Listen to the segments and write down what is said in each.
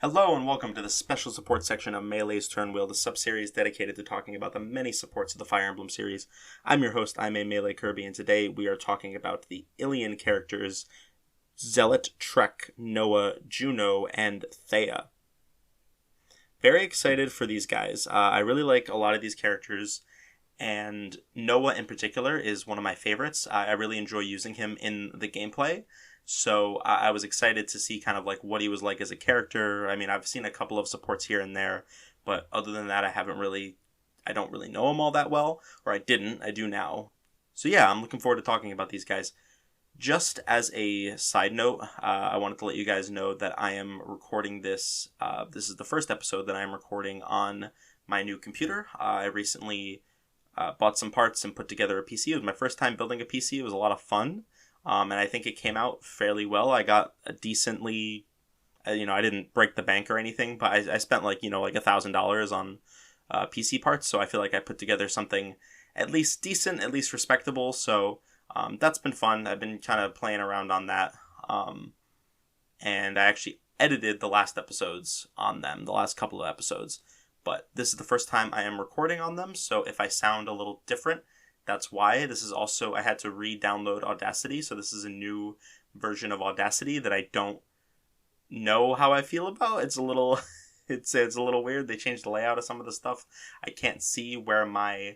Hello and welcome to the special support section of Melee's Turnwheel, the sub-series dedicated to talking about the many supports of the Fire Emblem series. I'm your host, I'm a Melee Kirby, and today we are talking about the Ilian characters Zealot, Trec, Noah, Juno, and Thea. Very excited for these guys. I really like a lot of these characters, and Noah in particular is one of my favorites. I really enjoy using him in the gameplay. So I was excited to see kind of like what he was like as a character. I mean, I've seen a couple of supports here and there, but other than that, I don't really know him all that well, or I do now. So yeah, I'm looking forward to talking about these guys. Just as a side note, I wanted to let you guys know that I am recording this. This is the first episode that I'm recording on my new computer. I recently bought some parts and put together a PC. It was my first time building a PC. It was a lot of fun. And I think it came out fairly well. I got a decently, I didn't break the bank or anything, but I spent like $1,000 on PC parts. So I feel like I put together something at least decent, at least respectable. So that's been fun. I've been kind of playing around on that. And I actually edited the last episodes on them, the last couple of episodes. But this is the first time I am recording on them. So if I sound a little different, that's why. This is also, I had to re-download Audacity, so this is a new version of Audacity that I don't know how I feel about. It's a little, it's a little weird. They changed the layout of some of the stuff. I can't see where my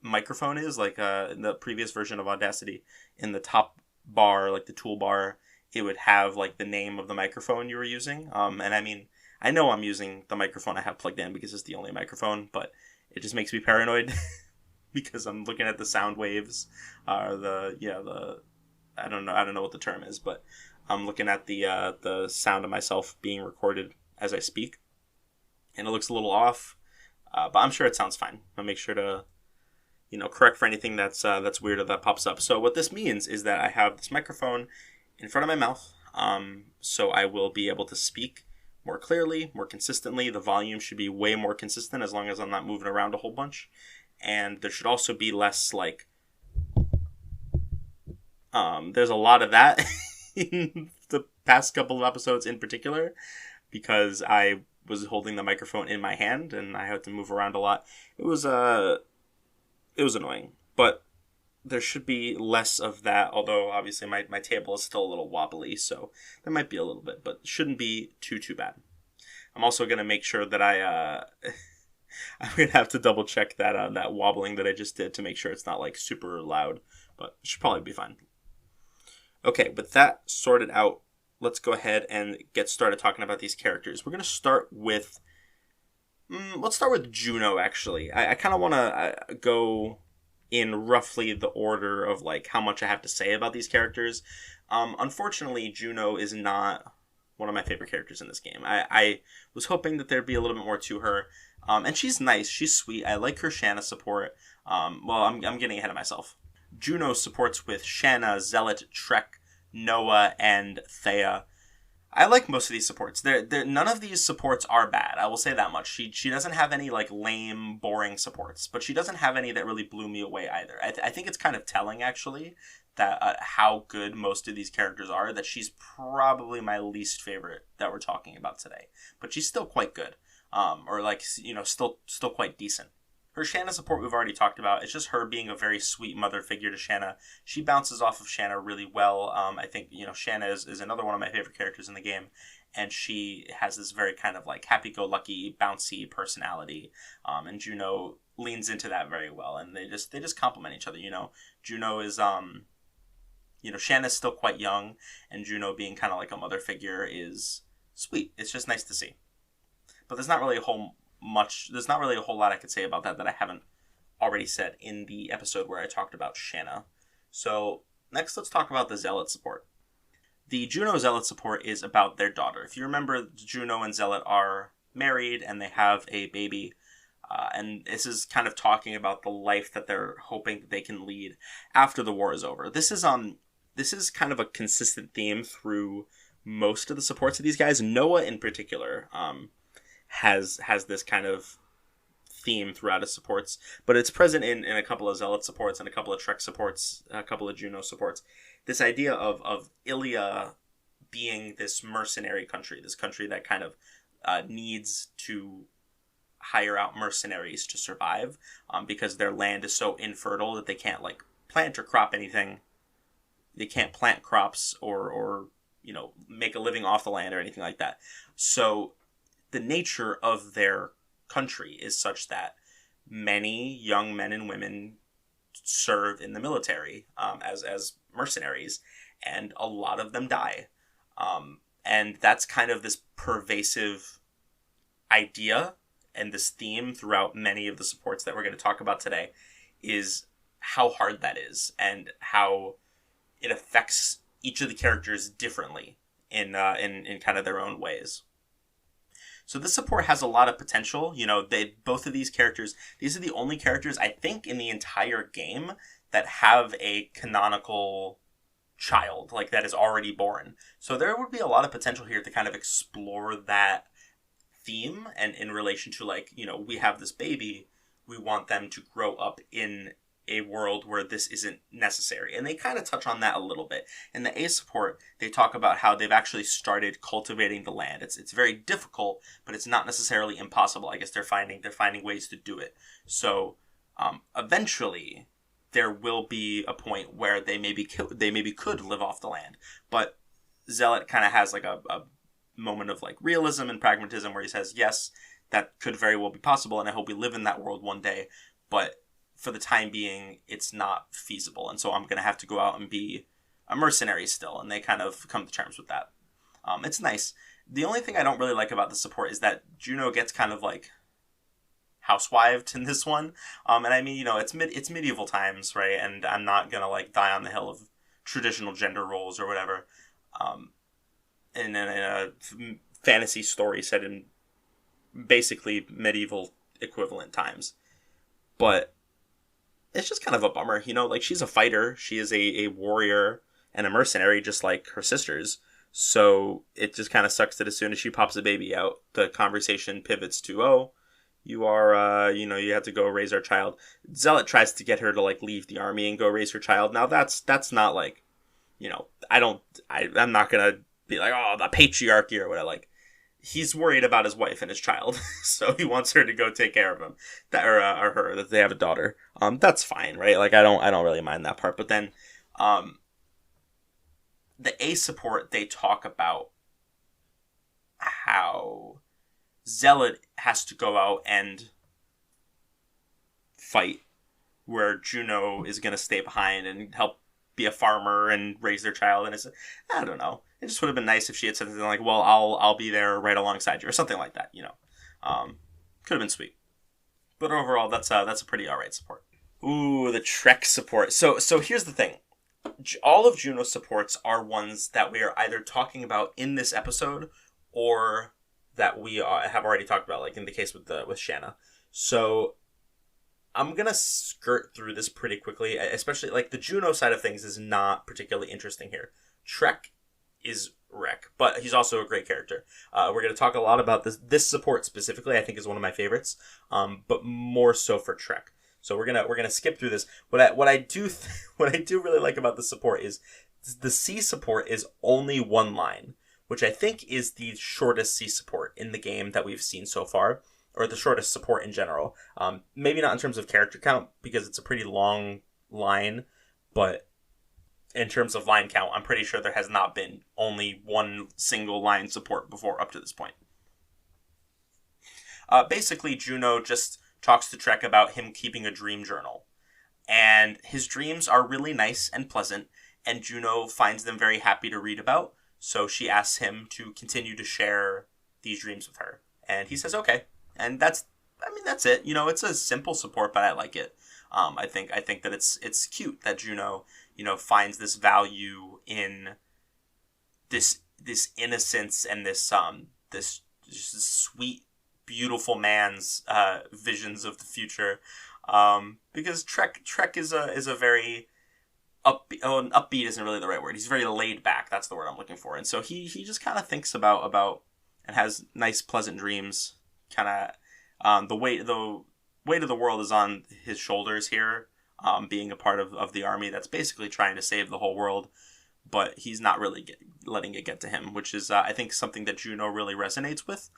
microphone is, like in the previous version of Audacity. In the top bar, like the toolbar, it would have like the name of the microphone you were using. And I mean, I know I'm using the microphone I have plugged in because it's the only microphone, but it just makes me paranoid. Because I'm looking at the sound waves, I don't know what the term is, but I'm looking at the sound of myself being recorded as I speak, and it looks a little off, but I'm sure it sounds fine. I'll make sure to, correct for anything that's weird or that pops up. So what this means is that I have this microphone in front of my mouth, so I will be able to speak more clearly, more consistently. The volume should be way more consistent as long as I'm not moving around a whole bunch. And there should also be less, like, there's a lot of that in the past couple of episodes in particular, because I was holding the microphone in my hand and I had to move around a lot. It was annoying, but there should be less of that, although obviously my table is still a little wobbly, so there might be a little bit, but it shouldn't be too bad. I'm also going to make sure that I'm going to have to double check that wobbling that I just did to make sure it's not like super loud, but it should probably be fine. Okay, with that sorted out, let's go ahead and get started talking about these characters. We're going to start with, let's start with Juno, actually. I kind of want to go in roughly the order of like how much I have to say about these characters. Unfortunately, Juno is not one of my favorite characters in this game. I was hoping that there'd be a little bit more to her. And she's nice. She's sweet. I like her Shanna support. I'm getting ahead of myself. Juno supports with Shanna, Zealot, Trec, Noah, and Thea. I like most of these supports. None of these supports are bad. I will say that much. She doesn't have any like lame, boring supports, but she doesn't have any that really blew me away either. I think it's kind of telling actually that how good most of these characters are. That she's probably my least favorite that we're talking about today, but she's still quite good. Still quite decent. Her Shanna support we've already talked about. It's just her being a very sweet mother figure to Shanna. She bounces off of Shanna really well. I think, Shanna is another one of my favorite characters in the game. And she has this very kind of like happy-go-lucky, bouncy personality. And Juno leans into that very well. And they just complement each other, Juno is, Shanna's still quite young. And Juno being kind of like a mother figure is sweet. It's just nice to see. But there's not really a whole lot I could say about that I haven't already said in the episode where I talked about Shanna. So next, let's talk about the Zealot support. The Juno Zealot support is about their daughter. If you remember, Juno and Zealot are married and they have a baby. And this is kind of talking about the life that they're hoping that they can lead after the war is over. This is kind of a consistent theme through most of the supports of these guys. Noah in particular, has this kind of theme throughout his supports, but it's present in a couple of Zealot supports and a couple of Trek supports, a couple of Juno supports. This idea of Ilian being this mercenary country, this country that kind of needs to hire out mercenaries to survive, because their land is so infertile that they can't like plant or crop anything. They can't plant crops or make a living off the land or anything like that. So the nature of their country is such that many young men and women serve in the military, as mercenaries, and a lot of them die. And that's kind of this pervasive idea and this theme throughout many of the supports that we're going to talk about today, is how hard that is and how it affects each of the characters differently in kind of their own ways. So this support has a lot of potential. Both of these characters, these are the only characters I think in the entire game that have a canonical child, like that is already born. So there would be a lot of potential here to kind of explore that theme, and in relation to we have this baby, we want them to grow up in a world where this isn't necessary. And they kind of touch on that a little bit. In the A support, they talk about how they've actually started cultivating the land. It's very difficult, but it's not necessarily impossible. I guess they're finding ways to do it. So eventually there will be a point where they maybe could live off the land. But Zealot kind of has like a moment of like realism and pragmatism where he says, yes, that could very well be possible, and I hope we live in that world one day, but for the time being, it's not feasible, and so I'm going to have to go out and be a mercenary still, and they kind of come to terms with that. It's nice. The only thing I don't really like about the support is that Juno gets kind of like housewived in this one, and I mean, it's medieval times, right, and I'm not going to like die on the hill of traditional gender roles or whatever, in a fantasy story set in basically medieval equivalent times. But it's just kind of a bummer, she's a fighter, she is a warrior and a mercenary just like her sisters. So it just kind of sucks that as soon as she pops a baby out, the conversation pivots to, oh, you are, you have to go raise our child. Zealot tries to get her to like leave the army and go raise her child. Now that's not like, I'm not going to be like, oh, the patriarchy or whatever. Like, he's worried about his wife and his child, so he wants her to go take care of him, or her, that they have a daughter. That's fine, right? Like, I don't really mind that part. But then, the A support, they talk about how Zealot has to go out and fight, where Juno is going to stay behind and help be a farmer and raise their child. And I don't know. It just would have been nice if she had said something like, well, I'll be there right alongside you, or something like that, Could have been sweet. But overall, that's a pretty alright support. Ooh, the Trec support. So here's the thing. All of Juno's supports are ones that we are either talking about in this episode or that we have already talked about, like in the case with Shanna. So I'm going to skirt through this pretty quickly, especially like the Juno side of things is not particularly interesting here. Trec is wreck, but he's also a great character. We're going to talk a lot about this support specifically. I think is one of my favorites, but more so for Trec. So we're gonna skip through this. What I do really like about the support is the C support is only one line, which I think is the shortest C support in the game that we've seen so far, or the shortest support in general. Maybe not in terms of character count, because it's a pretty long line, but in terms of line count, I'm pretty sure there has not been only one single line support before up to this point. Basically, Juno just talks to Trek about him keeping a dream journal. And his dreams are really nice and pleasant, and Juno finds them very happy to read about, so she asks him to continue to share these dreams with her. And he says, okay. And that's it. It's a simple support, but I like it. I think that it's cute that Juno, finds this value in this innocence and this sweet, beautiful man's visions of the future. Because Trek is a very upbeat isn't really the right word. He's very laid back. That's the word I'm looking for. And so he just kind of thinks about and has nice, pleasant dreams. Kind of the weight of the world is on his shoulders here, being a part of the army that's basically trying to save the whole world, but he's not really letting it get to him, which is I think something that Juno really resonates with.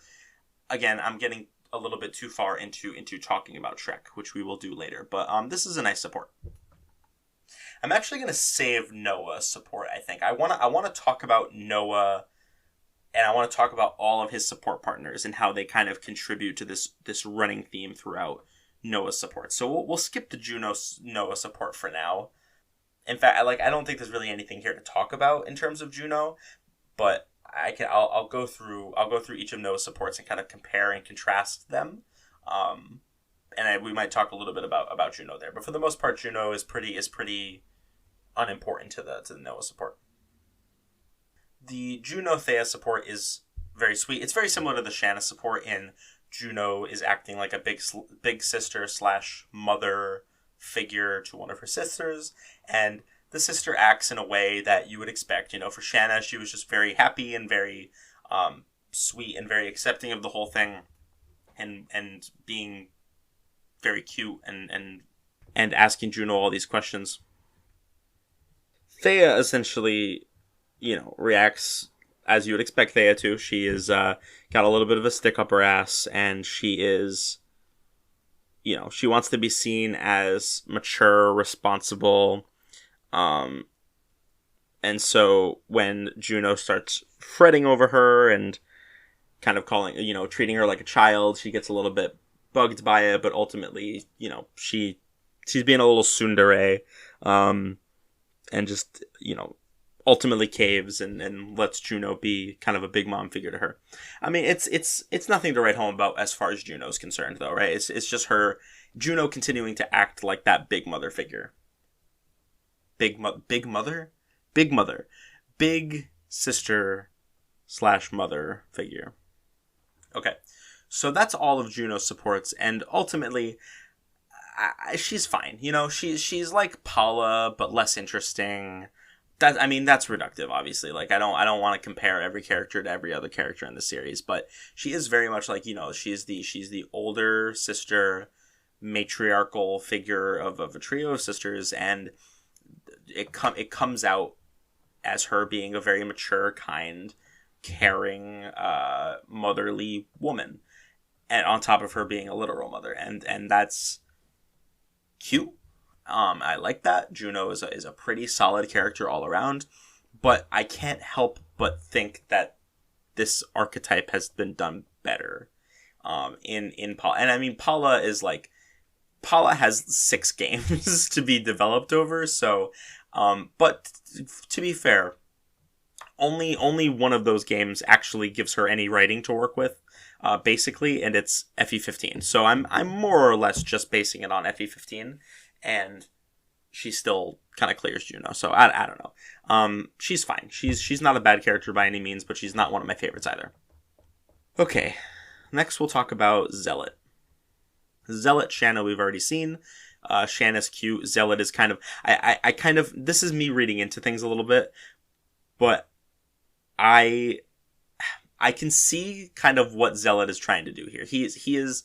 again, I'm getting a little bit too far into talking about Trek, which we will do later. But this is a nice support. I'm actually going to save Noah's support, I think. I want to talk about Noah, and I want to talk about all of his support partners and how they kind of contribute to this running theme throughout Noah's support. So we'll skip the Noah support for now. In fact, I don't think there's really anything here to talk about in terms of Juno, but I'll go through each of Noah's supports and kind of compare and contrast them. We might talk a little bit about Juno there, but for the most part, Juno is pretty unimportant to the Noah support. The Juno Thea support is very sweet. It's very similar to the Shanna support in Juno is acting like a big sister / mother figure to one of her sisters, and the sister acts in a way that you would expect. For Shanna, she was just very happy and very sweet and very accepting of the whole thing, and being very cute and asking Juno all these questions. Thea essentially, reacts as you would expect Thea to. She is got a little bit of a stick up her ass, and she is, she wants to be seen as mature, responsible. And so when Juno starts fretting over her and kind of treating her like a child, she gets a little bit bugged by it, but ultimately, she's being a little tsundere, and just, ultimately caves and lets Juno be kind of a big mom figure to her. I mean, it's nothing to write home about as far as Juno's concerned, though, right? It's just Juno continuing to act like that big mother figure. Big sister / mother figure. Okay, so that's all of Juno's supports, and ultimately, she's fine. She's like Paula, but less interesting. That's reductive, obviously. I don't want to compare every character to every other character in the series, but she is very much like, she's the older sister, matriarchal figure of a trio of sisters, and it comes out as her being a very mature, kind, caring, motherly woman, and on top of her being a literal mother, and that's cute. I like that. Juno is a pretty solid character all around, but I can't help but think that this archetype has been done better in Paula. And Paula has 6 games to be developed over, so but to be fair, only one of those games actually gives her any writing to work with, basically, and it's FE15. So I'm more or less just basing it on FE15, and she still kind of clears Juno. So I don't know. She's fine. She's not a bad character by any means, but she's not one of my favorites either. Okay, next we'll talk about Zealot. Zealot, Shanna, we've already seen. Shanna's cute. Zealot is kind of... I kind of... This is me reading into things a little bit, but I can see kind of what Zealot is trying to do here. He is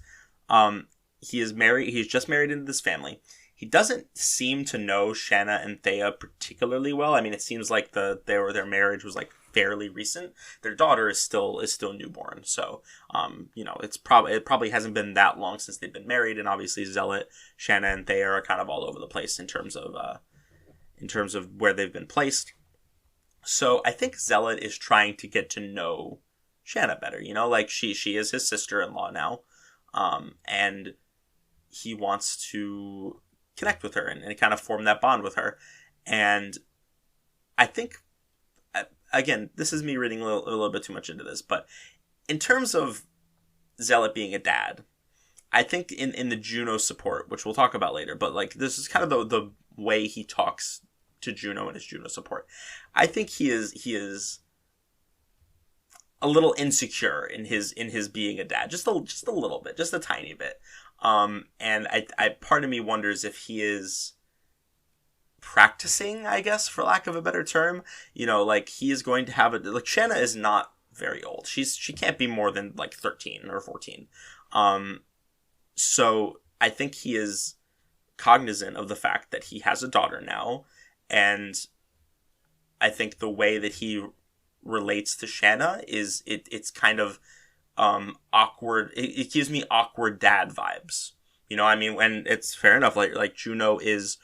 married. He's just married into this family. He doesn't seem to know Shanna and Thea particularly well. It seems like their marriage was fairly recent. Their daughter is still newborn, so it probably hasn't been that long since they've been married. And obviously Zealot, Shanna, and Thea are kind of all over the place in terms of where they've been placed. So I think Zealot is trying to get to know Shanna better. She is his sister-in-law now, and he wants to connect with her and kind of form that bond with her. And I think, again, this is me reading a little bit too much into this, but in terms of Zealot being a dad, I think in the Juno support, which we'll talk about later, but this is kind of the way he talks to Juno and his Juno support. I think he is a little insecure in his being a dad, just a little bit, just a tiny bit. And I part of me wonders if he is practicing, I guess, for lack of a better term. He is going to have Shanna is not very old. She can't be more than 13 or 14. So I think he is cognizant of the fact that he has a daughter now, and I think the way that he relates to Shanna is it's kind of awkward. It gives me awkward dad vibes. You know, I mean, and it's fair enough. Like Juno is,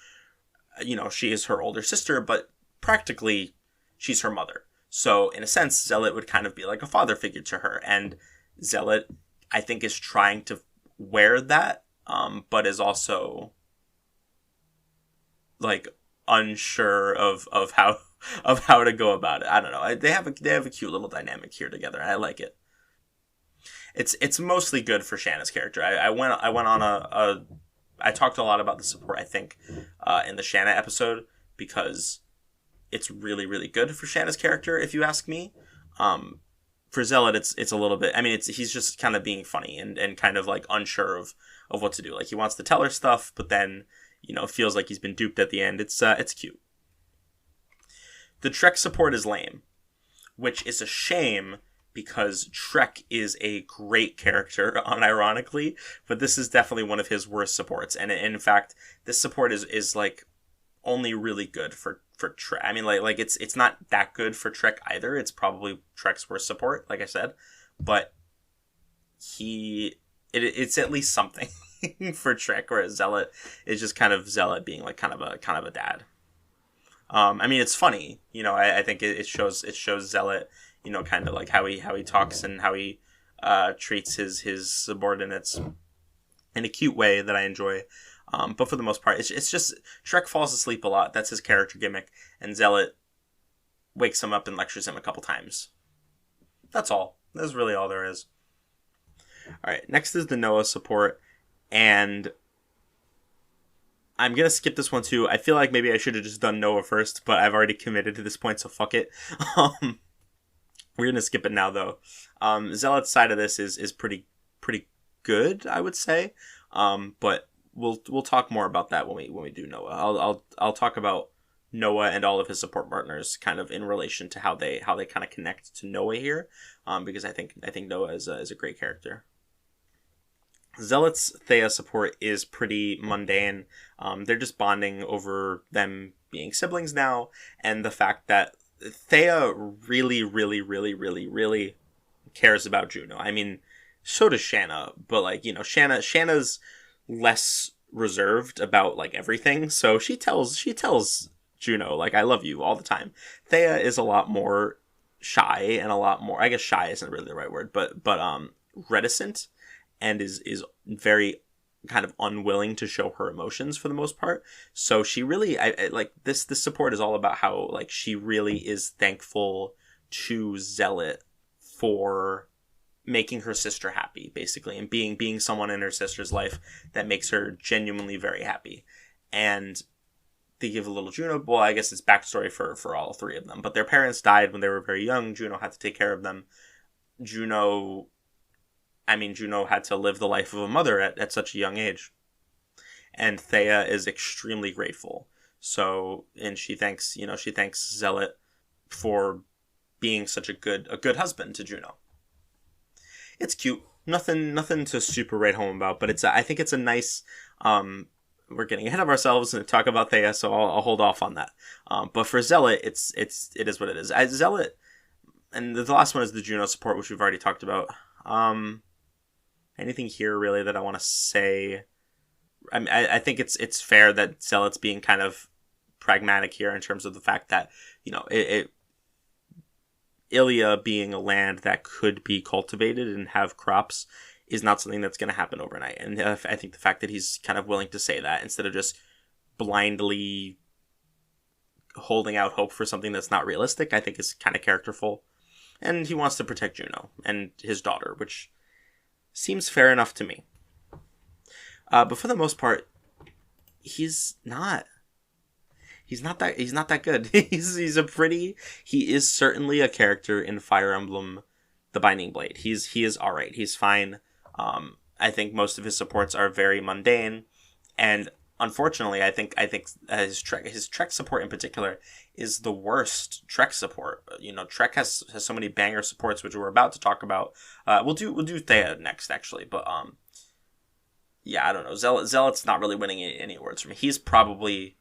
you know, she is her older sister, but practically she's her mother. So in a sense, Zealot would kind of be like a father figure to her. And Zealot, I think, is trying to wear that, but is also like unsure of how to go about it. I don't know. They have a cute little dynamic here together. I like it. It's mostly good for Shanna's character. I went on I talked a lot about the support, I think, in the Shanna episode, because it's really, really good for Shanna's character, if you ask me. For Zealot, it's a little bit, I mean, he's just kind of being funny and kind of like unsure of what to do. Like, he wants to tell her stuff, but then, you know, feels like he's been duped at the end. It's cute. The Trek support is lame, which is a shame, because Trek is a great character, unironically, but this is definitely one of his worst supports. And in fact, this support is like only really good for Trek. I mean, like it's not that good for Trek either. It's probably Trek's worst support, like I said, but it's at least something for Trek, whereas Zealot is just kind of Zealot being like kind of a dad. I mean, it's funny, you know. I think it shows Zealot, you know, kind of like how he talks and how he treats his subordinates in a cute way that I enjoy. But for the most part, it's just Trek falls asleep a lot. That's his character gimmick, and Zealot wakes him up and lectures him a couple times. That's all. That's really all there is. All right, next is the Noah support, and I'm going to skip this one too. I feel like maybe I should have just done Noah first, but I've already committed to this point, so fuck it. We're going to skip it now, though. Zealot's side of this is pretty good, I would say. But we'll talk more about that when we do Noah. I'll talk about Noah and all of his support partners kind of in relation to how they kind of connect to Noah here, because I think Noah is a great character. Zealot's Thea support is pretty mundane. They're just bonding over them being siblings now, and the fact that Thea really, really, really, really, really cares about Juno. I mean, so does Shanna, but like, you know, Shanna's less reserved about like everything, so she tells Juno, like, I love you all the time. Thea is a lot more shy and a lot more, I guess shy isn't really the right word, but reticent, and is very kind of unwilling to show her emotions for the most part. So she really, I like this support is all about how like she really is thankful to Zealot for making her sister happy, basically, and being someone in her sister's life that makes her genuinely very happy. And they give a little Juno, well, I guess it's backstory for all three of them, but their parents died when they were very young. Juno had to take care of them. Juno had to live the life of a mother at such a young age. And Thea is extremely grateful. So, and she thanks Zealot for being such a good husband to Juno. It's cute. Nothing to super write home about, but I think it's a nice, we're getting ahead of ourselves and talk about Thea, so I'll hold off on that. But for Zealot, it is what it is. Zealot, and the last one is the Juno support, which we've already talked about. Anything here really that I want to say? I think it's fair that Zealot's being kind of pragmatic here in terms of the fact that, you know, Ilia being a land that could be cultivated and have crops is not something that's going to happen overnight. And I think the fact that he's kind of willing to say that instead of just blindly holding out hope for something that's not realistic, I think is kind of characterful. And he wants to protect Juno and his daughter, which seems fair enough to me. But for the most part, he's not that good. He is certainly a character in Fire Emblem The Binding Blade. He is all right. He's fine. I think most of his supports are very mundane, and unfortunately, I think his Trek support in particular is the worst Trek support. You know, Trek has so many banger supports, which we're about to talk about. We'll do Thea next, actually, but yeah, I don't know. Zealot's not really winning any awards for me. He's probably,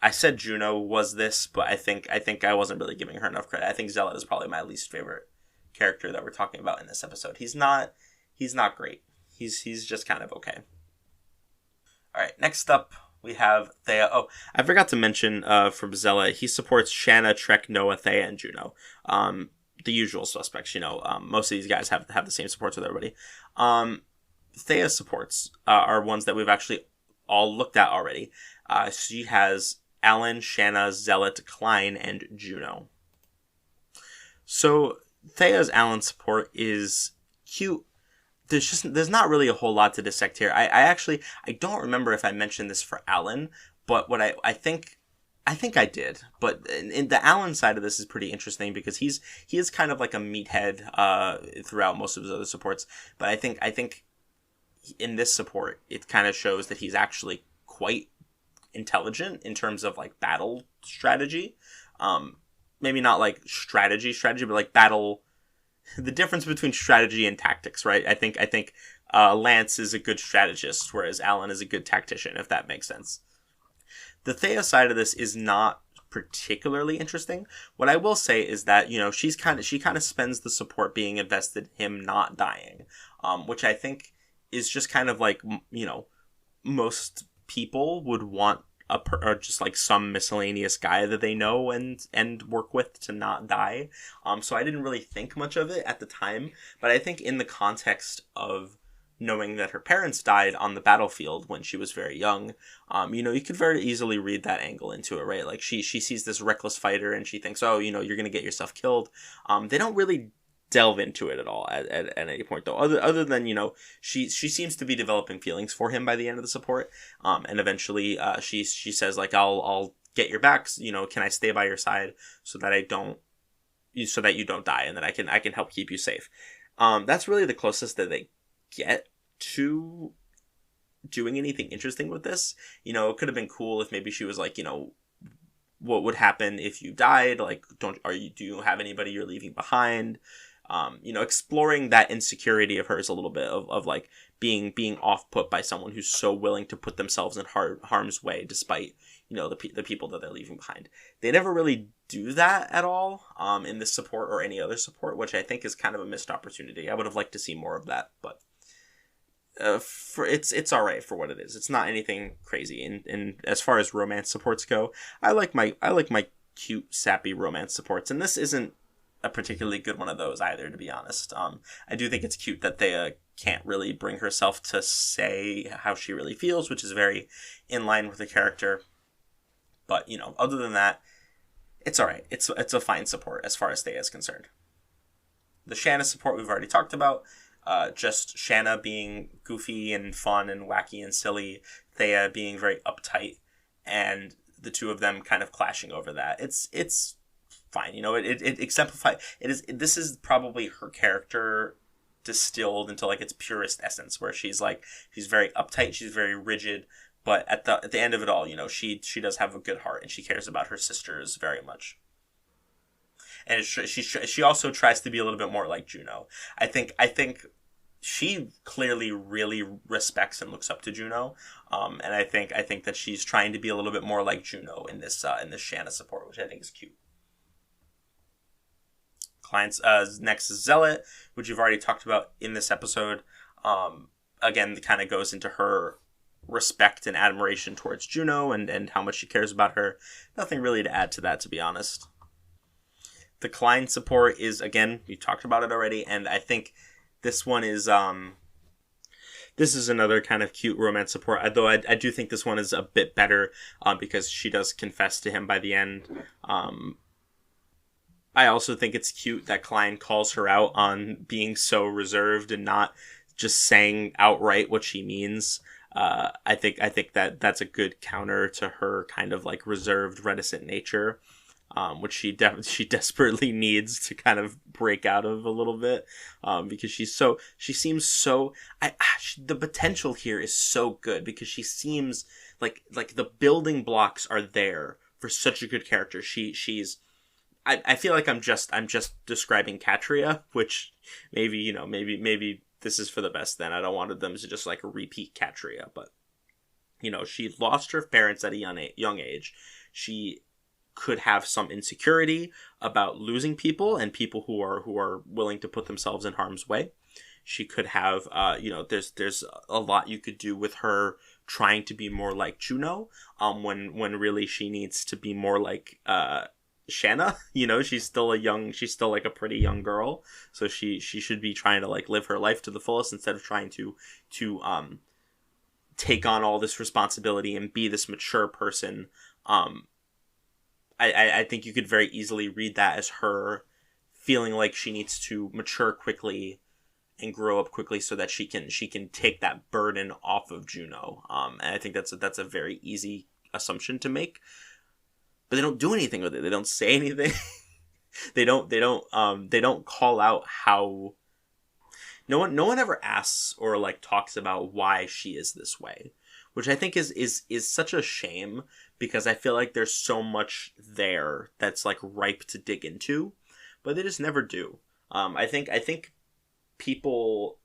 I said Juno was this, but I think I wasn't really giving her enough credit. I think Zealot is probably my least favorite character that we're talking about in this episode. He's not great. He's just kind of okay. All right, next up we have Thea. Oh, I forgot to mention from Zealot, he supports Shanna, Trek, Noah, Thea, and Juno. The usual suspects, most of these guys have the same supports with everybody. Thea's supports are ones that we've actually all looked at already. She has Alan, Shanna, Zealot, Klein, and Juno. So Thea's Alan support is cute. There's not really a whole lot to dissect here. I don't remember if I mentioned this for Alan, but what I think I did. But in the Alan side of this is pretty interesting because he is kind of like a meathead throughout most of his other supports. But I think in this support it kind of shows that he's actually quite intelligent in terms of like battle strategy. Maybe not like strategy, but like battle. The difference between strategy and tactics, right? I think Lance is a good strategist, whereas Alan is a good tactician, if that makes sense. The Thea side of this is not particularly interesting. What I will say is that, she kind of spends the support being invested in him not dying, which I think is just kind of like, most people would want or just like some miscellaneous guy that they know and work with to not die. So I didn't really think much of it at the time, but I think in the context of knowing that her parents died on the battlefield when she was very young, you could very easily read that angle into it, right? Like she sees this reckless fighter and she thinks, oh, you're going to get yourself killed. They don't really delve into it at all at any point, though, other than she seems to be developing feelings for him by the end of the support, and eventually she says like, I'll get your backs, can I stay by your side so that you don't die and that I can help keep you safe. That's really the closest that they get to doing anything interesting with this. It could have been cool if maybe she was like, what would happen if you died, like do you have anybody you're leaving behind? Exploring that insecurity of hers a little bit of like being off put by someone who's so willing to put themselves in harm's way despite the people that they're leaving behind. They never really do that at all in this support or any other support, which I think is kind of a missed opportunity. I would have liked to see more of that, but it's all right for what it is. It's not anything crazy. And as far as romance supports go, I like my cute sappy romance supports, and this isn't a particularly good one of those either, to be honest. I do think it's cute that Thea can't really bring herself to say how she really feels, which is very in line with the character. But, other than that, it's all right. It's a fine support as far as Thea is concerned. The Shanna support we've already talked about. Just Shanna being goofy and fun and wacky and silly. Thea being very uptight. And the two of them kind of clashing over that. It's fine, it exemplifies. This is probably her character distilled into like its purest essence, where she's very uptight, she's very rigid, but at the end of it all, she does have a good heart and she cares about her sisters very much. And she also tries to be a little bit more like Juno. I think she clearly really respects and looks up to Juno, and I think that she's trying to be a little bit more like Juno in this Shanna support, which I think is cute. Clients, next is Zealot, which you've already talked about in this episode. Again, it kind of goes into her respect and admiration towards Juno and how much she cares about her. Nothing really to add to that, to be honest. The Klein support is, again, we talked about it already, and I think this one is this is another kind of cute romance support, although I do think this one is a bit better because she does confess to him by the end. I also think it's cute that Klein calls her out on being so reserved and not just saying outright what she means. I think that that's a good counter to her kind of like reserved, reticent nature, which she desperately needs to kind of break out of a little bit, because she seems so. The potential here is so good because she seems like the building blocks are there for such a good character. She's. I feel like I'm just describing Katria, which maybe this is for the best then. I don't want them to just like repeat Katria, but she lost her parents at a young age. She could have some insecurity about losing people and people who are willing to put themselves in harm's way. She could have, there's a lot you could do with her trying to be more like Juno, when really she needs to be more like Shanna. She's still like a pretty young girl, so she should be trying to like live her life to the fullest instead of trying to take on all this responsibility and be this mature person. I think you could very easily read that as her feeling like she needs to mature quickly and grow up quickly so that she can take that burden off of Juno. And I think that's a very easy assumption to make. But they don't do anything with it. They don't say anything. they don't call out how. No one ever asks or like talks about why she is this way, which I think is such a shame, because I feel like there's so much there that's like ripe to dig into, but they just never do. I think people,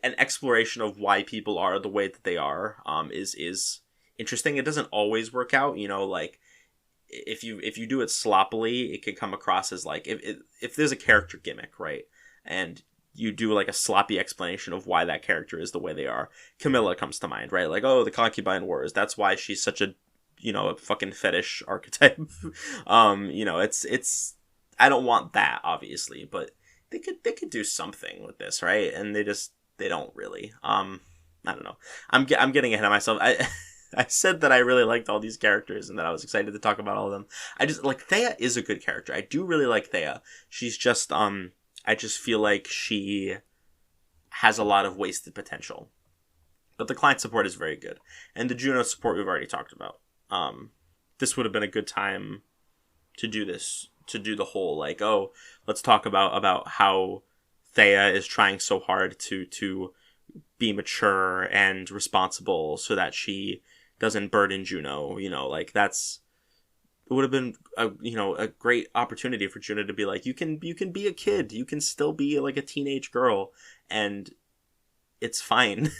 an exploration of why people are the way that they are, is interesting. It doesn't always work out, like if you do it sloppily, it could come across as like if there's a character gimmick, right, and you do like a sloppy explanation of why that character is the way they are. Camilla comes to mind, right? Like, oh, the concubine wars. That's why she's such a fucking fetish archetype. It's I don't want that, obviously, but they could do something with this, right? And they don't really. I don't know. I'm getting ahead of myself. I said that I really liked all these characters and that I was excited to talk about all of them. I just like Thea is a good character. I do really like Thea. She's just I just feel like she has a lot of wasted potential. But the client support is very good. And the Juno support we've already talked about. This would have been a good time to do this, to do the whole, like, oh, let's talk about how Thea is trying so hard to be mature and responsible so that she doesn't burden Juno. Like it would have been a great opportunity for Juno to be like, you can be a kid, you can still be like a teenage girl, and it's fine.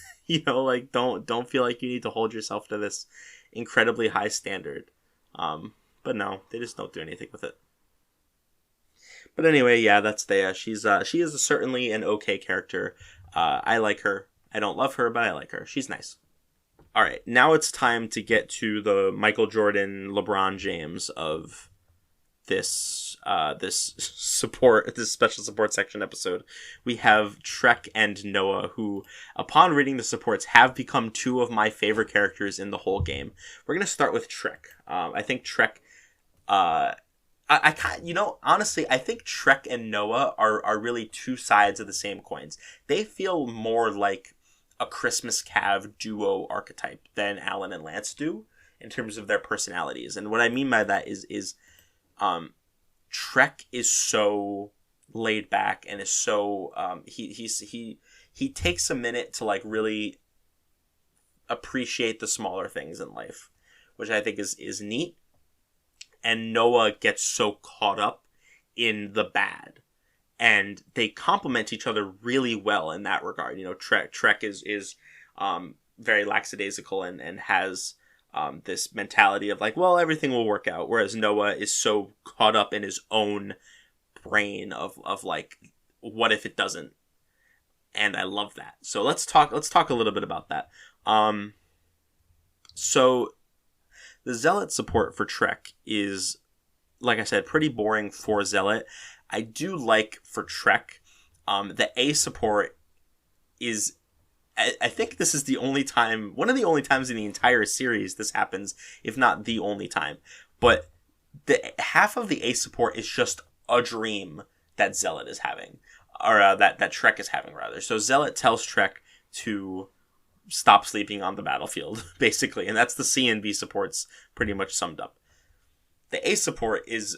Like don't feel like you need to hold yourself to this incredibly high standard. But no, they just don't do anything with it. But anyway, yeah, that's Thea. She is certainly an okay character. I like her. I don't love her, but I like her. She's nice. All right, now it's time to get to the Michael Jordan, LeBron James of this special support section episode. We have Trec and Noah, who, upon reading the supports, have become two of my favorite characters in the whole game. We're gonna start with Trec. I think Trec. Honestly, I think Trec and Noah are really two sides of the same coins. They feel more like a Christmas Cav duo archetype than Alan and Lance do in terms of their personalities. And what I mean by that is Trek is so laid back and is so he takes a minute to like really appreciate the smaller things in life, which I think is neat. And Noah gets so caught up in the bad. And they complement each other really well in that regard. Trek is very lackadaisical and has this mentality of like, well, everything will work out. Whereas Noah is so caught up in his own brain of like, what if it doesn't? And I love that. So let's talk a little bit about that. So the Zealot support for Trek is, like I said, pretty boring for Zealot. I do like for Trek, the A support is, I think this is one of the only times in the entire series this happens, if not the only time. But the half of the A support is just a dream that Zealot is having, or that Trek is having, rather. So Zealot tells Trek to stop sleeping on the battlefield, basically, and that's the C and B supports pretty much summed up. The A support is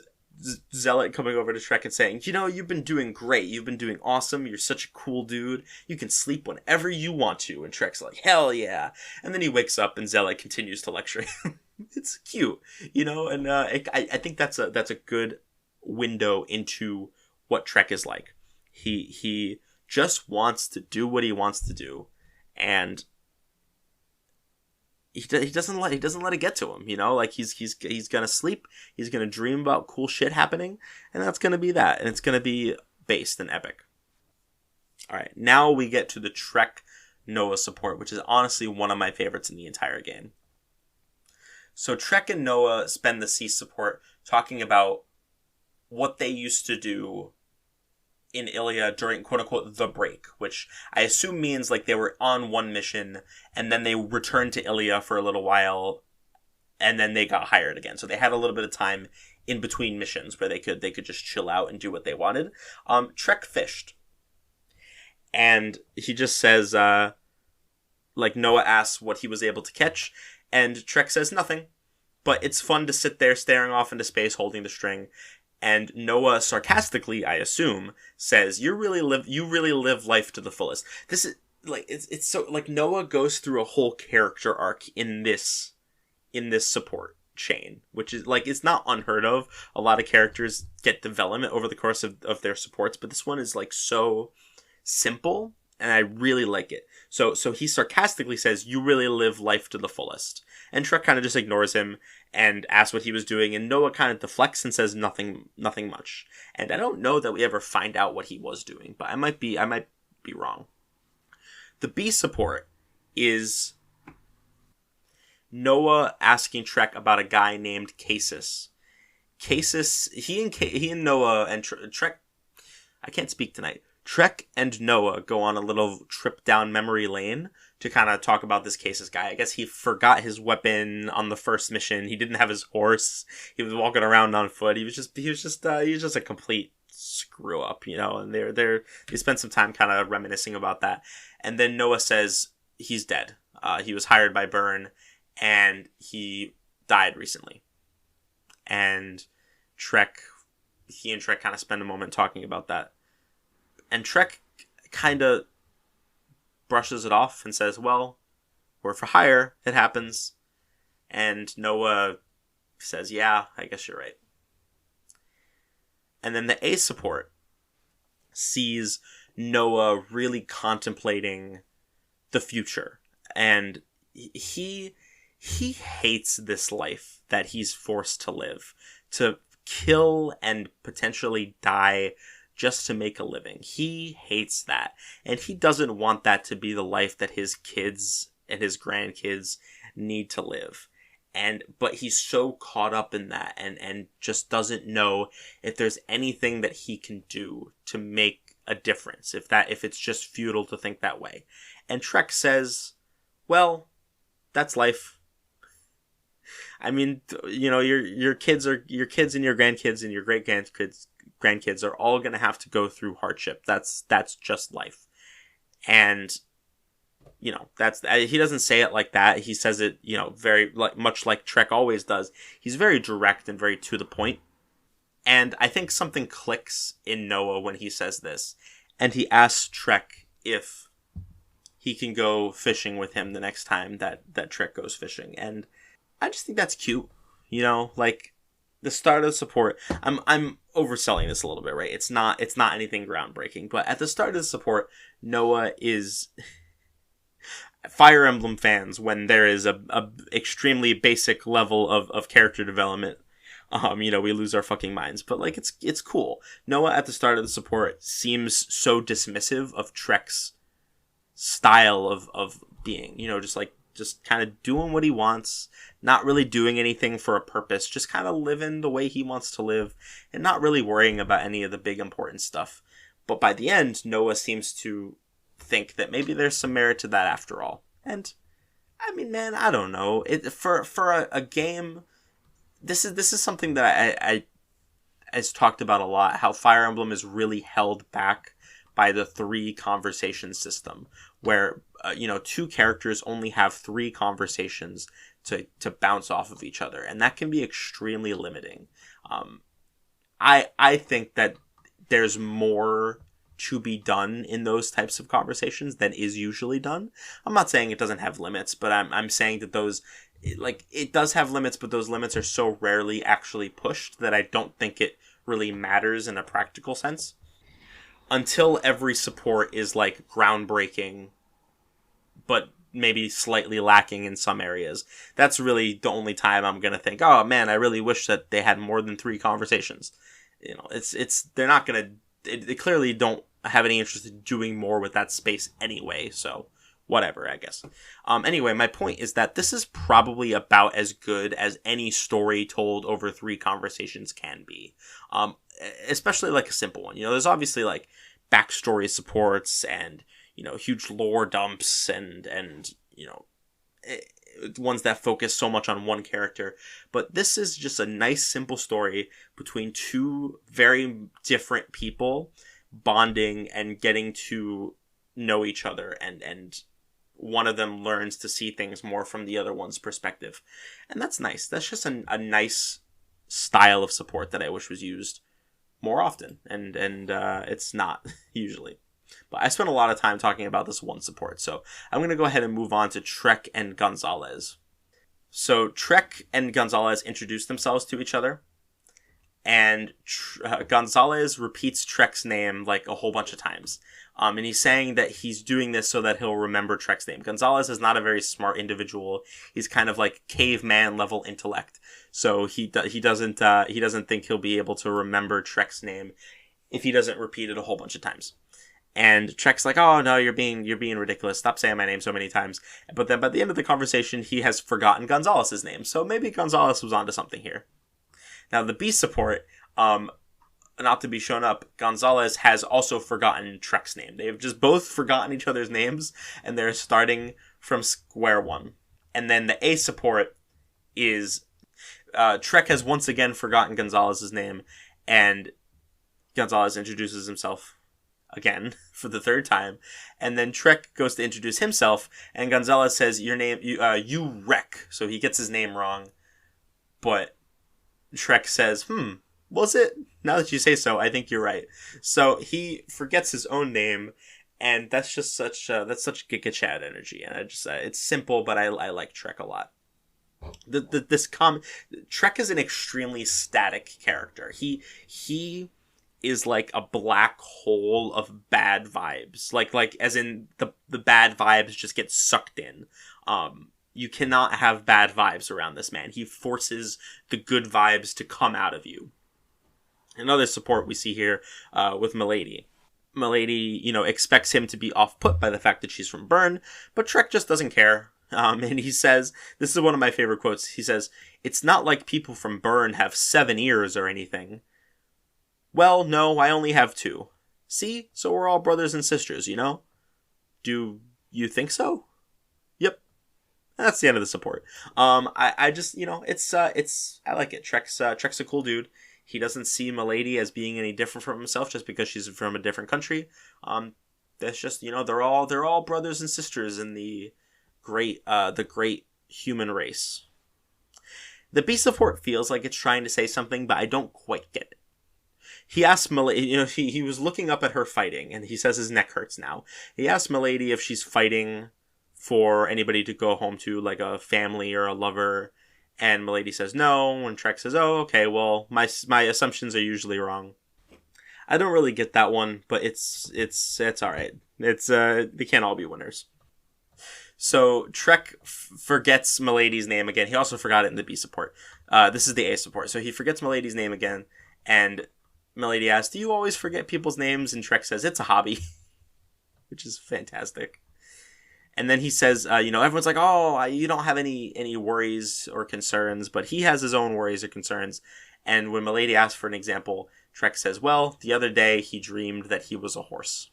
Zealot coming over to Trek and saying, you've been doing great. You've been doing awesome. You're such a cool dude. You can sleep whenever you want to. And Trek's like, hell yeah. And then he wakes up and Zealot continues to lecture him. It's cute, and I think that's a good window into what Trek is like. He just wants to do what he wants to do. And he doesn't let it get to him, like he's gonna sleep, he's gonna dream about cool shit happening, and that's gonna be that, and it's gonna be based and epic. All right, now we get to the Trek Noah support, which is honestly one of my favorites in the entire game. So Trek and Noah spend the Cease support talking about what they used to do in Ilia during quote-unquote the break, which I assume means like they were on one mission and then they returned to Ilia for a little while and then they got hired again. So they had a little bit of time in between missions where they could just chill out and do what they wanted. Trek fished. And he just says, like Noah asks what he was able to catch, and Trek says nothing. But it's fun to sit there staring off into space holding the string. And Noah sarcastically, I assume, says, you really live life to the fullest. This is like it's so like Noah goes through a whole character arc in this support chain, which is like it's not unheard of. A lot of characters get development over the course of their supports, but this one is like so simple and I really like it. So he sarcastically says, you really live life to the fullest. And Trek kind of just ignores him and asks what he was doing, and Noah kind of deflects and says nothing much. And I don't know that we ever find out what he was doing, but I might be wrong. The B support is Noah asking Trek about a guy named Casus. Casus, he and Noah and Trek, I can't speak tonight. Trek and Noah go on a little trip down memory lane to kind of talk about this Casus guy. I guess he forgot his weapon on the first mission. He didn't have his horse. He was walking around on foot. He was just a complete screw up, and they spent some time kind of reminiscing about that. And then Noah says he's dead. He was hired by Byrne and he died recently. And he and Trek kind of spend a moment talking about that. And Trek kind of brushes it off and says, well, we're for hire. It happens. And Noah says, yeah, I guess you're right. And then the A support sees Noah really contemplating the future. And he hates this life that he's forced to live. To kill and potentially die just to make a living. He hates that. And he doesn't want that to be the life that his kids and his grandkids need to live. But he's so caught up in that and just doesn't know if there's anything that he can do to make a difference. If it's just futile to think that way. And Trek says, well, that's life. I mean, your kids and your grandkids and your great grandkids are all going to have to go through hardship. That's just life. And he doesn't say it like that. He says it, very much like Trek always does. He's very direct and very to the point. And I think something clicks in Noah when he says this. And he asks Trek if he can go fishing with him the next time that Trek goes fishing. And I just think that's cute. Like the start of the support. I'm overselling this a little bit, right? It's not anything groundbreaking, but at the start of the support, Noah is Fire Emblem fans when there is a extremely basic level of character development. We lose our fucking minds, but like it's cool. Noah at the start of the support seems so dismissive of Trek's style of being, just kind of doing what he wants, not really doing anything for a purpose, just kind of living the way he wants to live, and not really worrying about any of the big important stuff. But by the end, Noah seems to think that maybe there's some merit to that after all. And, I mean, man, I don't know. For a game, this is something that I has talked about a lot, how Fire Emblem is really held back by the 3 conversation system, where two characters only have 3 conversations to bounce off of each other, and that can be extremely limiting. I think that there's more to be done in those types of conversations than is usually done. I'm not saying it doesn't have limits, but I'm saying that it does have limits, but those limits are so rarely actually pushed that I don't think it really matters in a practical sense. Until every support is like groundbreaking, but maybe slightly lacking in some areas. That's really the only time I'm going to think, oh man, I really wish that they had more than 3 conversations. You know, they're not going to, they clearly don't have any interest in doing more with that space anyway, so whatever, I guess. Anyway, my point is that this is probably about as good as any story told over 3 conversations can be. Especially like a simple one. You know, there's obviously like backstory supports and, you know, huge lore dumps and you know, ones that focus so much on one character. But this is just a nice, simple story between 2 very different people bonding and getting to know each other, and one of them learns to see things more from the other one's perspective. And that's nice. That's just a nice style of support that I wish was used more often, and it's not usually. But I spent a lot of time talking about this one support, so I'm going to go ahead and move on to Trec and Gonzalez. So Trec and Gonzalez introduce themselves to each other, and Gonzalez repeats Trek's name like a whole bunch of times. And he's saying that he's doing this so that he'll remember Trek's name. Gonzalez is not a very smart individual. He's kind of like caveman level intellect. So he doesn't think he'll be able to remember Trek's name if he doesn't repeat it a whole bunch of times. And Trek's like, oh no, you're being ridiculous. Stop saying my name so many times. But then by the end of the conversation, he has forgotten Gonzalez's name. So maybe Gonzalez was onto something here. Now the B support, not to be shown up, Gonzalez has also forgotten Trek's name. They have just both forgotten each other's names, and they're starting from square one. And then the A support is Trek has once again forgotten Gonzalez's name, and Gonzalez introduces himself again for the 3rd time, and then Trek goes to introduce himself, and Gonzalez says, "Your name, you wreck." So he gets his name wrong, but Trek says, was it? Now that you say so, I think you're right. So he forgets his own name, and that's just such Giga Chad energy, and it's simple, but I like Trek a lot. Trek is an extremely static character. He is like a black hole of bad vibes, like as in the bad vibes just get sucked in. You cannot have bad vibes around this man. He forces the good vibes to come out of you. Another support we see here with Milady. Milady, you know, expects him to be off-put by the fact that she's from Byrne, but Trek just doesn't care. And he says, this is one of my favorite quotes, he says, "It's not like people from Byrne have 7 ears or anything." Well, no, I only have 2. See? So we're all brothers and sisters, you know? Do you think so? Yep. That's the end of the support. I just, you know, I like it. Trek's a cool dude. He doesn't see Milady as being any different from himself just because she's from a different country. That's just, you know, they're all brothers and sisters in the great human race. The B support feels like it's trying to say something, but I don't quite get it. He asks Milady, you know, he was looking up at her fighting, and he says his neck hurts now. He asks Milady if she's fighting for anybody to go home to, like a family or a lover, and Milady says no, and Trek says, oh, okay, well, my assumptions are usually wrong. I don't really get that one, but it's alright. They can't all be winners. So Trek forgets Milady's name again. He also forgot it in the B support. This is the A support. So he forgets Milady's name again, and Milady asks, do you always forget people's names? And Trek says, it's a hobby, which is fantastic. And then he says, you know, everyone's like, oh, you don't have any worries or concerns, but he has his own worries or concerns. And when Milady asks for an example, Trek says, well, the other day he dreamed that he was a horse.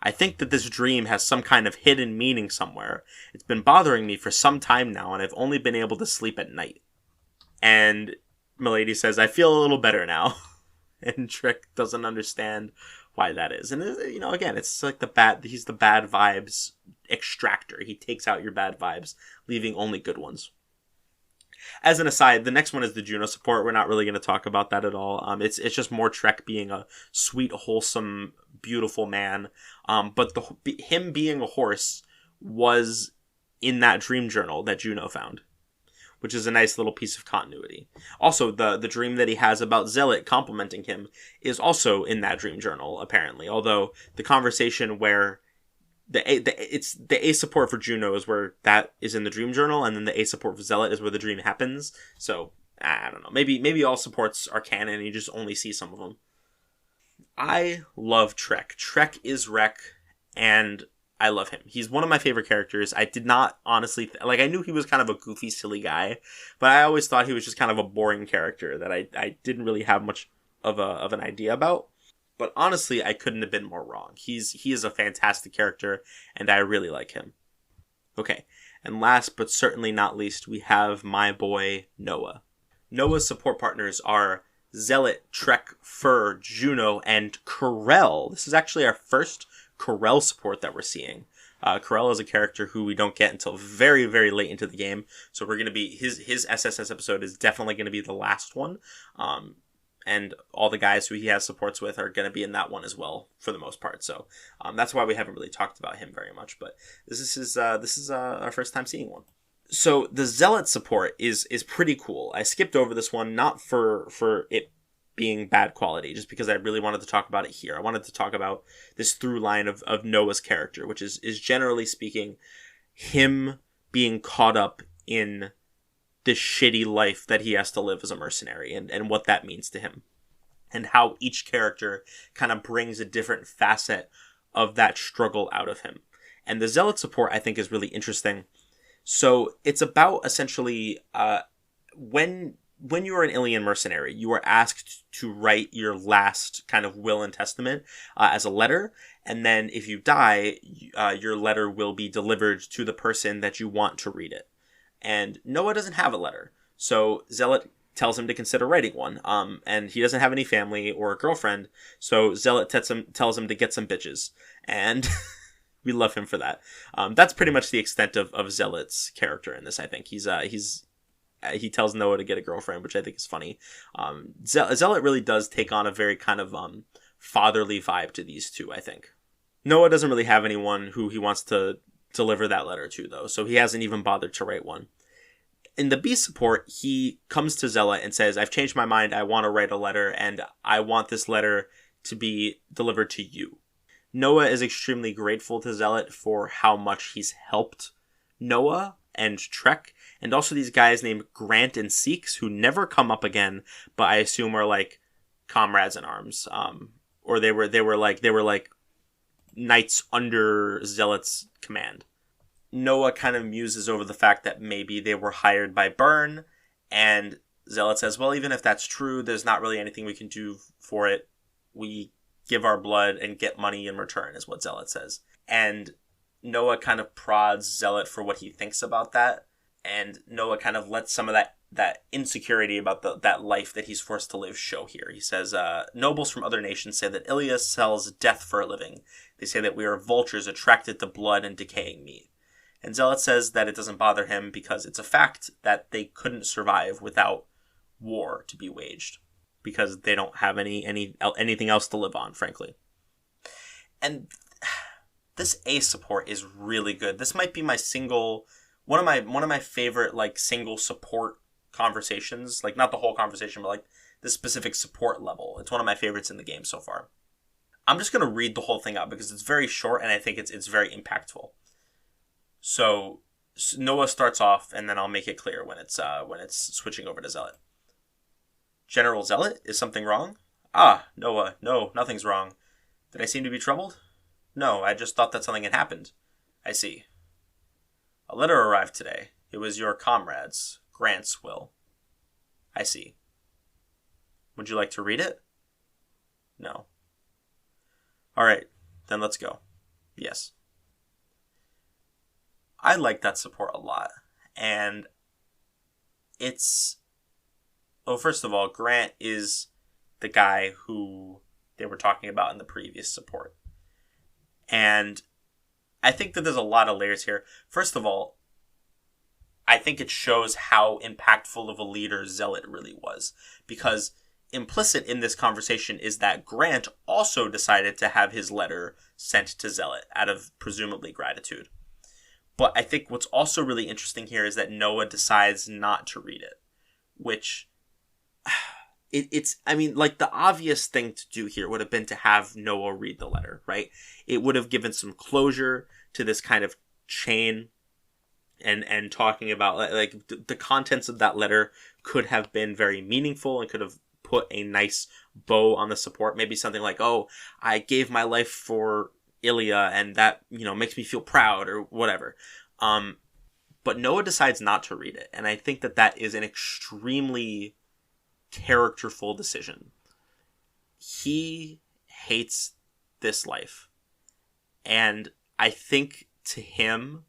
I think that this dream has some kind of hidden meaning somewhere. It's been bothering me for some time now, and I've only been able to sleep at night. And Milady says, I feel a little better now. And Trek doesn't understand why that is. And, you know, again, it's like he's the bad vibes extractor. He takes out your bad vibes, leaving only good ones. As an aside, the next one is the Juno support. We're not really going to talk about that at all. It's just more Trek being a sweet, wholesome, beautiful man. But him being a horse was in that dream journal that Juno found, which is a nice little piece of continuity. Also, the dream that he has about Zealot complimenting him is also in that dream journal, apparently. Although the conversation where it's the A support for Juno is where that is in the dream journal, and then the A support for Zealot is where the dream happens. So I don't know. Maybe all supports are canon and you just only see some of them. I love Trec. Trec is Rec, and I love him. He's one of my favorite characters. I did not honestly I knew he was kind of a goofy, silly guy, but I always thought he was just kind of a boring character that I didn't really have much of an idea about. But honestly, I couldn't have been more wrong. He is a fantastic character, and I really like him. Okay, and last but certainly not least, we have my boy Noah. Noah's support partners are Zealot, Trek, Fur, Juno, and Corel. This is actually our first Corel support that we're seeing. Corel is a character who we don't get until very, very late into the game, so we're going to be his SSS episode is definitely going to be the last one. And all the guys who he has supports with are going to be in that one as well, for the most part. So that's why we haven't really talked about him very much. But this is our first time seeing one. So the Zealot support is pretty cool. I skipped over this one, not for it being bad quality, just because I really wanted to talk about it here. I wanted to talk about this through line of Noah's character, which is generally speaking him being caught up in this shitty life that he has to live as a mercenary and what that means to him, and how each character kind of brings a different facet of that struggle out of him. And the Zealot support, I think, is really interesting. So it's about essentially when you are an Ilian mercenary, you are asked to write your last kind of will and testament as a letter, and then if you die, your letter will be delivered to the person that you want to read it. And Noah doesn't have a letter, so Zealot tells him to consider writing one. And he doesn't have any family or a girlfriend, so Zealot tells him to get some bitches. And we love him for that. That's pretty much the extent of Zealot's character in this, I think. He tells Noah to get a girlfriend, which I think is funny. Zealot really does take on a very kind of fatherly vibe to these two, I think. Noah doesn't really have anyone who he wants to deliver that letter to, though, so he hasn't even bothered to write one. In the B support, he comes to Zealot and says, I've changed my mind, I want to write a letter, and I want this letter to be delivered to you. Noah is extremely grateful to Zealot for how much he's helped Noah and Trek, and also these guys named Grant and Seeks, who never come up again, but I assume are like comrades in arms, or they were like knights under Zealot's command. Noah kind of muses over the fact that maybe they were hired by Burn, and Zealot says, well, even if that's true, there's not really anything we can do for it. We give our blood and get money in return, is what Zealot says. And Noah kind of prods Zealot for what he thinks about that, and Noah kind of lets some of that insecurity about that life that he's forced to live show here. He says, nobles from other nations say that Ilias sells death for a living. They say that we are vultures attracted to blood and decaying meat. And Zealot says that it doesn't bother him because it's a fact that they couldn't survive without war to be waged, because they don't have anything else to live on, frankly. And this A support is really good. This might be one of my favorite single support conversations, not the whole conversation, but the specific support level. It's one of my favorites in the game so far. I'm just going to read the whole thing out because it's very short and I think it's very impactful. So Noah starts off, and then I'll make it clear when it's switching over to Zealot. General Zealot, is something wrong? Ah, Noah, no, nothing's wrong. Did I seem to be troubled? No, I just thought that something had happened. I see. A letter arrived today. It was your comrade's, Grant's will. I see. Would you like to read it? No. All right, then let's go. Yes. I like that support a lot. And first of all, Grant is the guy who they were talking about in the previous support. And I think that there's a lot of layers here. First of all, I think it shows how impactful of a leader Zealot really was. Because implicit in this conversation is that Grant also decided to have his letter sent to Zealot out of presumably gratitude. But I think what's also really interesting here is that Noah decides not to read it. Which, the obvious thing to do here would have been to have Noah read the letter, right? It would have given some closure to this kind of chain and talking about like the contents of that letter could have been very meaningful and could have put a nice bow on the support. Maybe something like, oh, I gave my life for Ilian and that, makes me feel proud or whatever. But Noah decides not to read it. And I think that is an extremely characterful decision. He hates this life. And I think to him,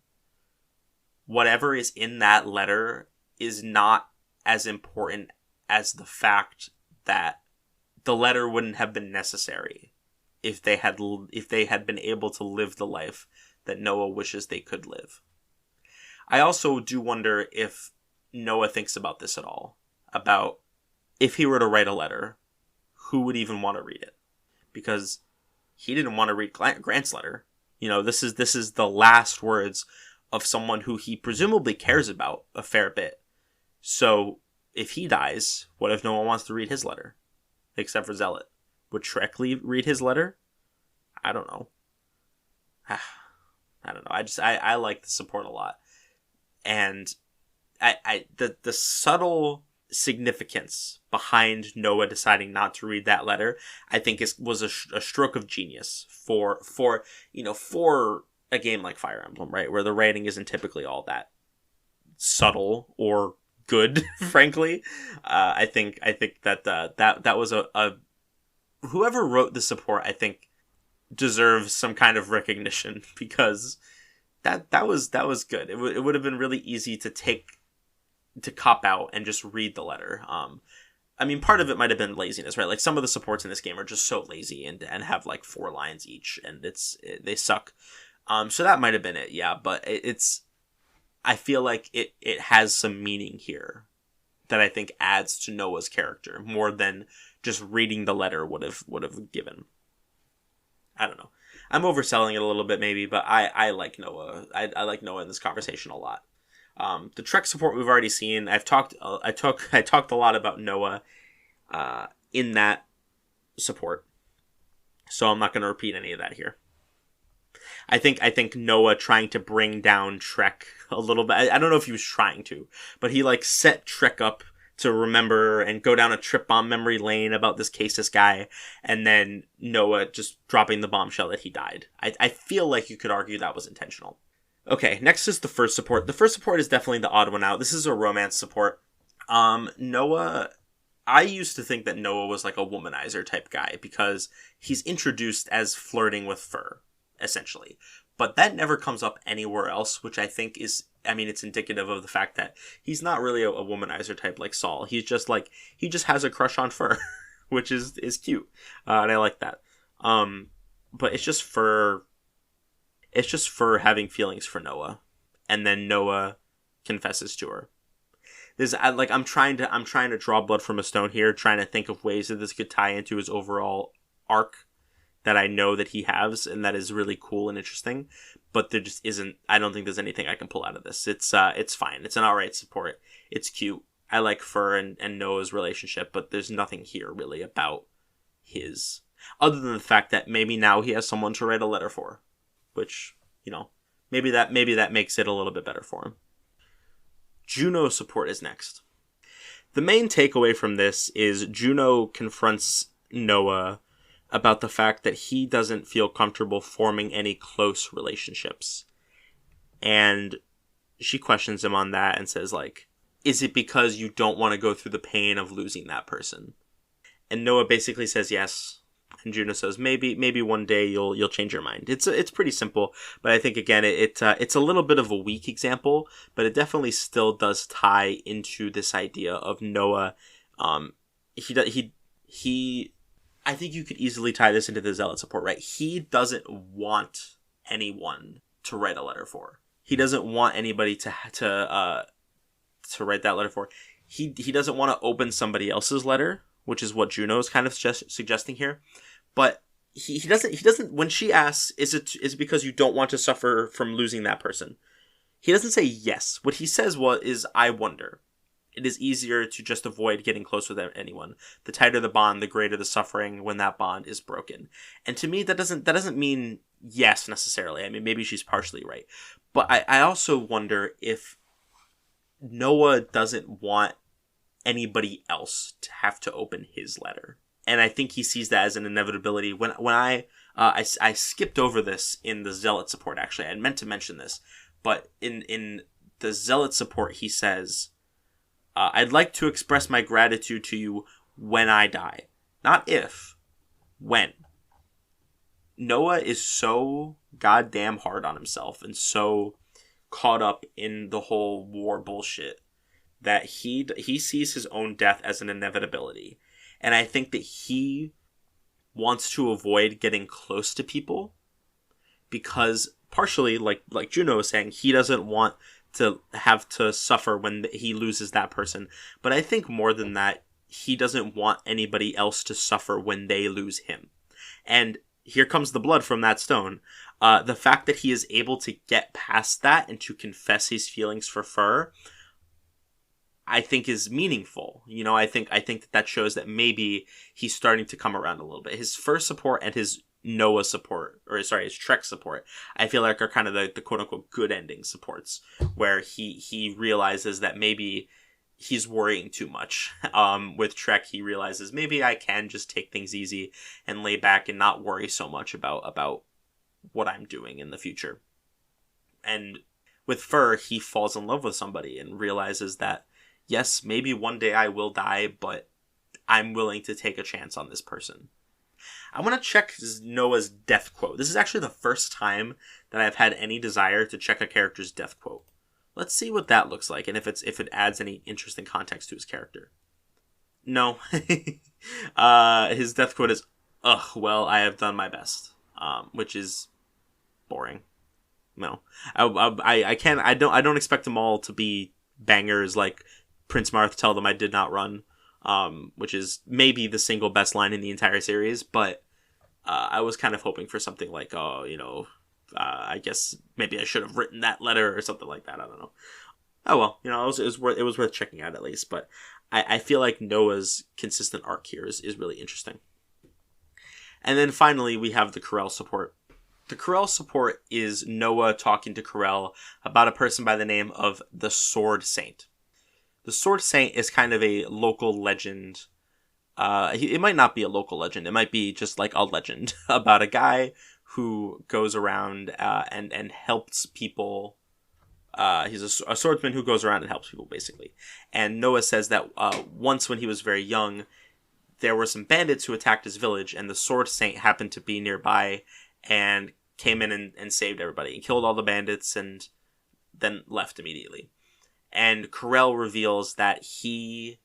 whatever is in that letter is not as important as the fact that the letter wouldn't have been necessary if they had been able to live the life that Noah wishes they could live. I also do wonder if Noah thinks about this at all, about if he were to write a letter, who would even want to read it? Because he didn't want to read Grant's letter. This is the last words of someone who he presumably cares about a fair bit. So if he dies, what if no one wants to read his letter? Except for Zealot. Would Trec read his letter? I don't know. I don't know. I like the support a lot. And the subtle significance behind Noah deciding not to read that letter, I think was a stroke of genius for a game like Fire Emblem, right? Where the writing isn't typically all that subtle or good, frankly. I think that was a whoever wrote the support, I think, deserves some kind of recognition, because that was good. It would have been really easy to cop out and just read the letter. I mean, part of it might have been laziness, right? Like some of the supports in this game are just so lazy and have like 4 lines each, and they suck. So that might have been it, yeah. But I feel like it has some meaning here that I think adds to Noah's character more than just reading the letter would have given. I don't know. I'm overselling it a little bit maybe, but I like Noah. I like Noah in this conversation a lot. The Trek support we've already seen. I talked a lot about Noah in that support, so I'm not going to repeat any of that here. I think Noah trying to bring down Trek a little bit. I don't know if he was trying to, but he like set Trek up to remember and go down a trip bomb memory lane about this Casus guy, and then Noah just dropping the bombshell that he died. I feel like you could argue that was intentional. Okay, next is the first support. The first support is definitely the odd one out. This is a romance support. Noah, I used to think that Noah was like a womanizer type guy because he's introduced as flirting with fur, essentially. But that never comes up anywhere else, which I think is, it's indicative of the fact that he's not really a womanizer type like Saul. He's just like, he just has a crush on fur, which is cute. And I like that. But it's just fur having feelings for Noah. And then Noah confesses to her. I'm trying to draw blood from a stone here, trying to think of ways that this could tie into his overall arc that I know that he has, and that is really cool and interesting, but there just isn't. I don't think there's anything I can pull out of this. It's fine. It's an alright support. It's cute. I like Fur and Noah's relationship, but there's nothing here really about his, other than the fact that maybe now he has someone to write a letter for, which, maybe that makes it a little bit better for him. Juno support is next. The main takeaway from this is Juno confronts Noah about the fact that he doesn't feel comfortable forming any close relationships. And she questions him on that and says, like, is it because you don't want to go through the pain of losing that person? And Noah basically says yes. And Juno says, maybe one day you'll change your mind. It's pretty simple, but I think again it's a little bit of a weak example, but it definitely still does tie into this idea of Noah. I think you could easily tie this into the Zealot support, right? He doesn't want anyone to write a letter for. He doesn't want anybody to write that letter for. He doesn't want to open somebody else's letter, which is what Juno is kind of suggesting here. But he doesn't, when she asks, is it because you don't want to suffer from losing that person? He doesn't say yes. What he says is, I wonder. It is easier to just avoid getting close with anyone. The tighter the bond, the greater the suffering when that bond is broken. And to me, that doesn't mean yes, necessarily. I mean, maybe she's partially right. But I also wonder if Noah doesn't want anybody else to have to open his letter. And I think he sees that as an inevitability. When I skipped over this in the Zealot support, actually. I meant to mention this. But in the Zealot support, he says, I'd like to express my gratitude to you when I die. Not if. When. Noah is so goddamn hard on himself and so caught up in the whole war bullshit that he sees his own death as an inevitability. And I think that he wants to avoid getting close to people because partially, like Juno was saying, he doesn't want to have to suffer when he loses that person. But I think more than that, he doesn't want anybody else to suffer when they lose him. And here comes the blood from that stone. The fact that he is able to get past that and to confess his feelings for Fur, I think is meaningful. You know, I think that shows that maybe he's starting to come around a little bit. His first support and his Noah support, his Trek support, I feel like are kind of the quote unquote good ending supports, where he realizes that maybe he's worrying too much. With Trek, he realizes maybe I can just take things easy and lay back and not worry so much about what I'm doing in the future. And with Fur, he falls in love with somebody and realizes that, yes, maybe one day I will die, but I'm willing to take a chance on this person. I want to check Noah's death quote. This is actually the first time that I've had any desire to check a character's death quote. Let's see what that looks like, and if it adds any interesting context to his character. No. His death quote is, "Ugh, well, I have done my best," which is boring. No, I can't. I don't expect them all to be bangers like Prince Marth tell them I did not run, which is maybe the single best line in the entire series. But I was kind of hoping for something like, I guess maybe I should have written that letter or something like that. I don't know. Oh well, it was worth checking out at least. But I feel like Noah's consistent arc here is really interesting. And then finally we have the Corel support. The Corel support is Noah talking to Corel about a person by the name of the Sword Saint. The Sword Saint is kind of a local legend. It might not be a local legend. It might be just like a legend about a guy who goes around and helps people. He's a swordsman who goes around and helps people, basically. And Noah says that once when he was very young, there were some bandits who attacked his village, and the Sword Saint happened to be nearby and came in and saved everybody and killed all the bandits and then left immediately. And Corel reveals that he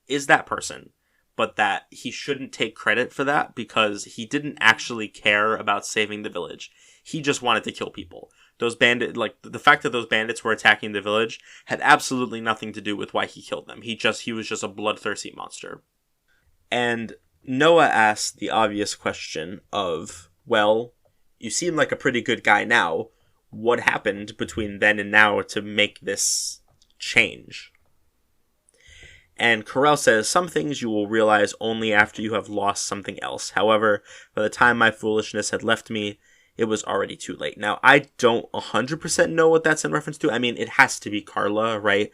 is that person, but that he shouldn't take credit for that because he didn't actually care about saving the village. He just wanted to kill people. Those bandits, like the fact that those bandits were attacking the village had absolutely nothing to do with why he killed them. He was just a bloodthirsty monster. And Noah asked the obvious question of, well, you seem like a pretty good guy now. What happened between then and now to make this change? And Corel says, some things you will realize only after you have lost something else. However, by the time my foolishness had left me, it was already too late. Now, I don't 100% know what that's in reference to. I mean, it has to be Carla, right?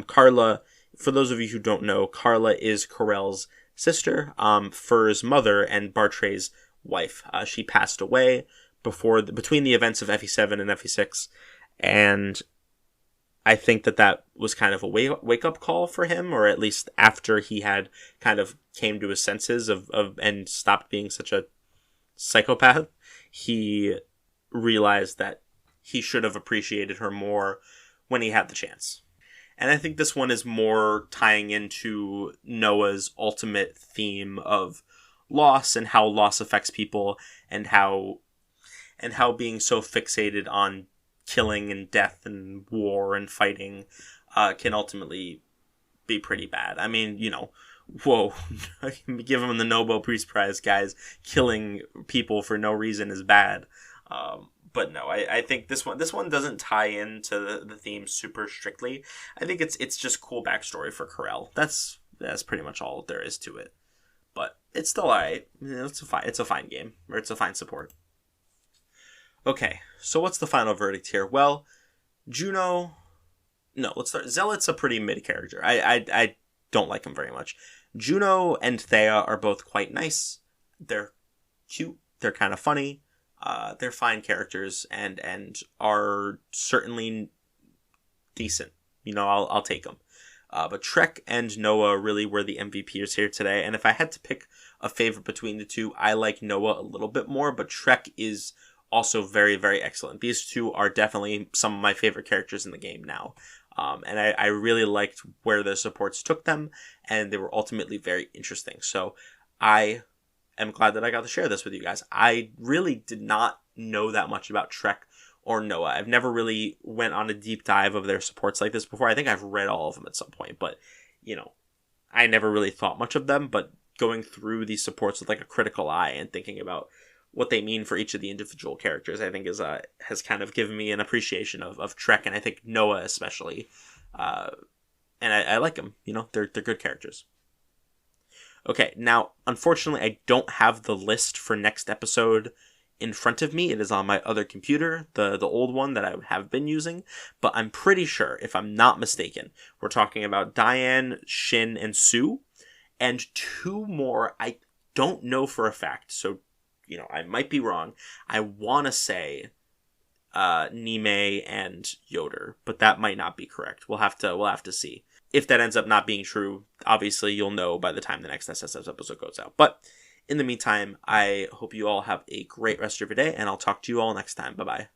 Carla, for those of you who don't know, Carla is Corel's sister, Fur's mother, and Bartray's wife. She passed away between the events of FE7 and FE6, and I think that was kind of a wake-up call for him, or at least after he had kind of came to his senses of and stopped being such a psychopath, he realized that he should have appreciated her more when he had the chance. And I think this one is more tying into Noah's ultimate theme of loss and how loss affects people, and how being so fixated on killing and death and war and fighting can ultimately be pretty bad. I mean, whoa, give him the Nobel Peace Prize, guys. Killing people for no reason is bad. But no, I think this one doesn't tie into the theme super strictly. I think it's just cool backstory for Corel. That's pretty much all there is to it. But it's still alright. It's a fine game, or it's a fine support. Okay, so what's the final verdict here? Well, Juno... No, let's start. Zealot's a pretty mid character. I don't like him very much. Juno and Thea are both quite nice. They're cute. They're kind of funny. They're fine characters and are certainly decent. I'll take them. But Trek and Noah really were the MVPs here today. And if I had to pick a favorite between the two, I like Noah a little bit more, but Trek is also very, very excellent. These two are definitely some of my favorite characters in the game now. And I really liked where the supports took them, and they were ultimately very interesting. So I am glad that I got to share this with you guys. I really did not know that much about Trek or Noah. I've never really went on a deep dive of their supports like this before. I think I've read all of them at some point, but, I never really thought much of them. But going through these supports with like a critical eye and thinking about what they mean for each of the individual characters, I think has kind of given me an appreciation of Trek, and I think Noah especially. And I like them. They're good characters. Okay, now, unfortunately, I don't have the list for next episode in front of me. It is on my other computer, the old one that I have been using, but I'm pretty sure, if I'm not mistaken, we're talking about Diane, Shin, and Sue, and two more I don't know for a fact, so I might be wrong. I want to say Nime and Yoder, but that might not be correct. We'll have to see. If that ends up not being true, obviously you'll know by the time the next SSS episode goes out. But in the meantime, I hope you all have a great rest of your day, and I'll talk to you all next time. Bye-bye.